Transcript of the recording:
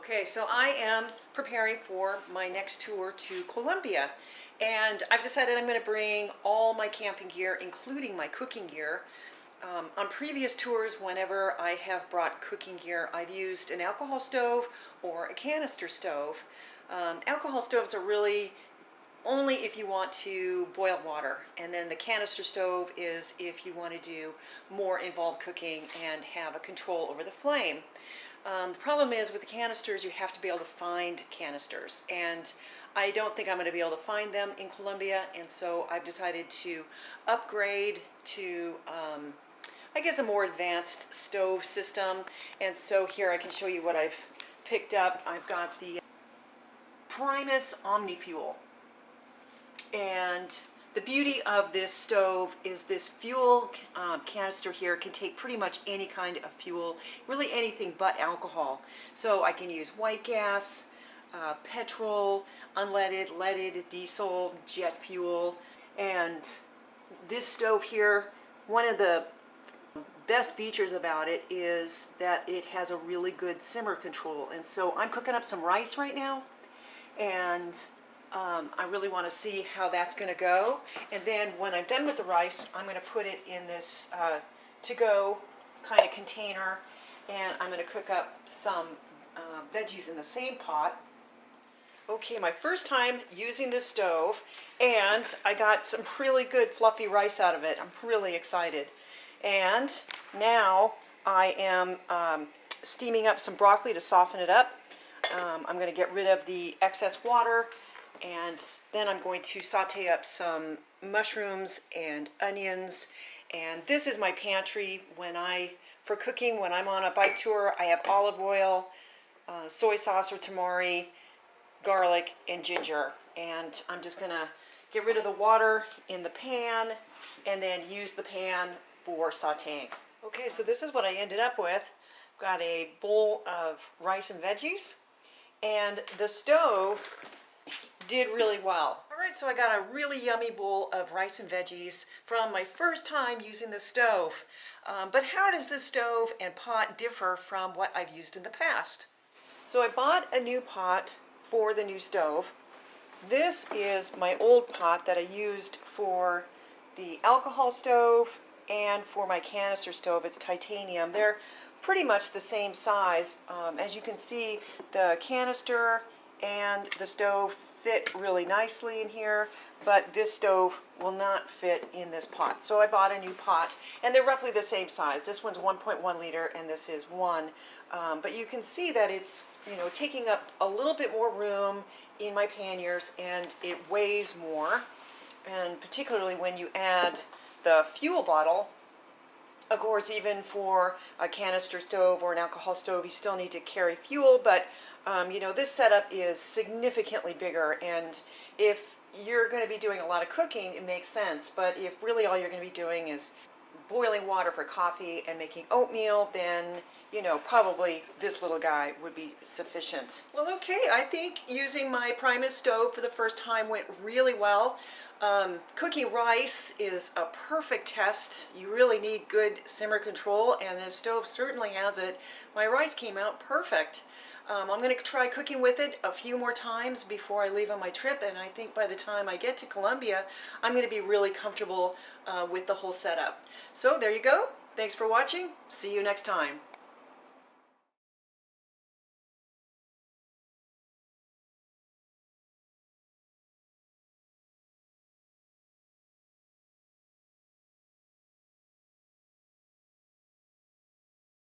Okay, so I am preparing for my next tour to Colombia, and I've decided I'm going to bring all my camping gear, including my cooking gear. On previous tours, whenever I have brought cooking gear, I've used an alcohol stove or a canister stove. Alcohol stoves are really only if you want to boil water, and then the canister stove is if you want to do more involved cooking and have a control over the flame. The problem is with the canisters, you have to be able to find canisters, and I don't think I'm going to be able to find them in Colombia, and so I've decided to upgrade to I guess a more advanced stove system. And so here I can show you what I've picked up. I've got the Primus Omnifuel. And the beauty of this stove is this fuel canister here can take pretty much any kind of fuel, really anything but alcohol. So I can use white gas, petrol, unleaded, leaded, diesel, jet fuel. And this stove here, one of the best features about it is that it has a really good simmer control. And so I'm cooking up some rice right now, and I really want to see how that's going to go. And then when I'm done with the rice, I'm going to put it in this to-go kind of container, and I'm going to cook up some veggies in the same pot. Okay, my first time using this stove, and I got some really good fluffy rice out of it. I'm really excited. And now I am steaming up some broccoli to soften it up. I'm going to get rid of the excess water, and then I'm going to saute up some mushrooms and onions. And this is my pantry for cooking when I'm on a bike tour. I have olive oil, soy sauce or tamari, garlic, and ginger. And I'm just going to get rid of the water in the pan and then use the pan for sauteing. Okay, so this is what I ended up with. I've got a bowl of rice and veggies, and the stove did really well. All right, so I got a really yummy bowl of rice and veggies from my first time using the stove. But how does this stove and pot differ from what I've used in the past? So I bought a new pot for the new stove. This is my old pot that I used for the alcohol stove and for my canister stove. It's titanium. They're pretty much the same size. As you can see, the canister and the stove fit really nicely in here, but this stove will not fit in this pot. So I bought a new pot, and they're roughly the same size. This one's 1.1 liter and this is 1. But you can see that it's, taking up a little bit more room in my panniers, and it weighs more. And particularly when you add the fuel bottle, of course, even for a canister stove or an alcohol stove, you still need to carry fuel, but this setup is significantly bigger, and if you're going to be doing a lot of cooking, it makes sense. But if really all you're going to be doing is boiling water for coffee and making oatmeal, then probably this little guy would be sufficient. Well, okay, I think using my Primus stove for the first time went really well. Cooking rice is a perfect test. You really need good simmer control, and this stove certainly has it. My rice came out perfect. I'm going to try cooking with it a few more times before I leave on my trip, and I think by the time I get to Colombia, I'm going to be really comfortable with the whole setup. So there you go. Thanks for watching. See you next time.